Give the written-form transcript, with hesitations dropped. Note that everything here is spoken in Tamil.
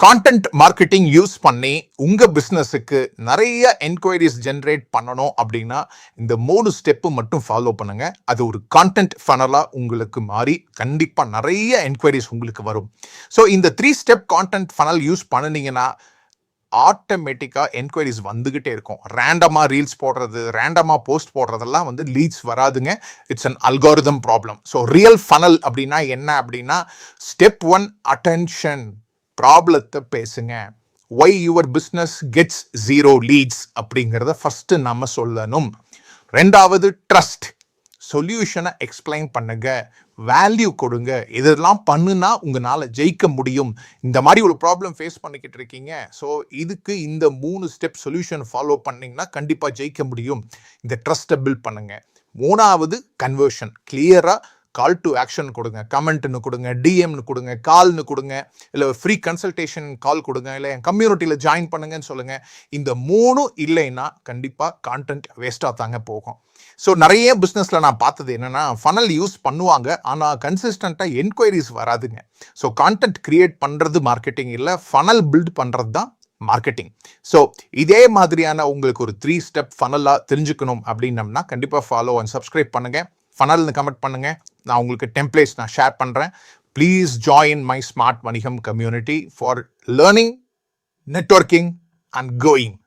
கான்டென்ட் மார்க்கெட்டிங் யூஸ் பண்ணி உங்கள் பிஸ்னஸுக்கு நிறைய என்கொயரிஸ் ஜென்ரேட் பண்ணணும் அப்படின்னா இந்த 3 ஸ்டெப்பு மட்டும் ஃபாலோ பண்ணுங்கள். அது ஒரு கான்டென்ட் ஃபனலாக உங்களுக்கு மாறி கண்டிப்பாக நிறைய என்கொயரிஸ் உங்களுக்கு வரும். ஸோ இந்த 3 ஸ்டெப் கான்டென்ட் ஃபனல் யூஸ் பண்ணினீங்கன்னா ஆட்டோமேட்டிக்காக என்கொயரிஸ் வந்துக்கிட்டே இருக்கும். ரேண்டமாக ரீல்ஸ் போடுறது, ரேண்டமாக போஸ்ட் போடுறதெல்லாம் லீட்ஸ் வராதுங்க. It's an algorithm problem. So real funnel அப்படின்னா என்ன அப்படின்னா, ஸ்டெப் 1 அட்டென்ஷன். ப்ராப்ளத்தை பேசுங்க. Why your business gets 0 leads அப்படிங்கிறத ஃபர்ஸ்ட் நம்ம சொல்லணும். 2வது ட்ரஸ்ட். சொல்யூஷனை எக்ஸ்பிளைன் பண்ணுங்க, வேல்யூ கொடுங்க. இதெல்லாம் பண்ணுனா உங்களால் ஜெயிக்க முடியும். இந்த மாதிரி ஒரு ப்ராப்ளம் ஃபேஸ் பண்ணிக்கிட்டு இருக்கீங்க, ஸோ இதுக்கு இந்த 3 ஸ்டெப் சொல்யூஷன் ஃபாலோ பண்ணிங்கன்னா கண்டிப்பாக ஜெயிக்க முடியும். இந்த ட்ரஸ்ட்டை பில்ட் பண்ணுங்க. 3வது கன்வர்ஷன். கிளியராக கால் டு ஆக்ஷன் கொடுங்க. கமெண்ட்னு கொடுங்க, டிஎம்னு கொடுங்க, கால்னு கொடுங்க, இல்லை ஃப்ரீ கன்சல்டேஷன் கால் கொடுங்க, இல்லை என் கம்யூனிட்டியில் ஜாயின் பண்ணுங்கன்னு சொல்லுங்கள். இந்த 3 இல்லைன்னா கண்டிப்பாக கான்டென்ட் வேஸ்ட்டாக தாங்க போகும். ஸோ நிறைய பிஸ்னஸில் நான் பார்த்தது என்னென்னா, ஃபனல் யூஸ் பண்ணுவாங்க, ஆனால் கன்சிஸ்டண்ட்டாக என்கொயரிஸ் வராதுங்க. ஸோ கான்டென்ட் கிரியேட் பண்ணுறது மார்க்கெட்டிங் இல்லை, ஃபனல் பில்ட் பண்ணுறது தான் மார்க்கெட்டிங். ஸோ இதே மாதிரியான உங்களுக்கு ஒரு 3 ஸ்டெப் ஃபனலாக தெரிஞ்சுக்கணும் அப்படின்னம்னா கண்டிப்பாக ஃபாலோ அண்ட் சப்ஸ்கிரைப் பண்ணுங்கள். ஃபனல்னு கமெண்ட் பண்ணுங்கள். நான் உங்களுக்கு டெம்ப்ளேட்ஸ் நான் ஷேர் பண்ணுறேன். ப்ளீஸ் ஜாயின் மை ஸ்மார்ட் வணிகம் community for learning, networking and going.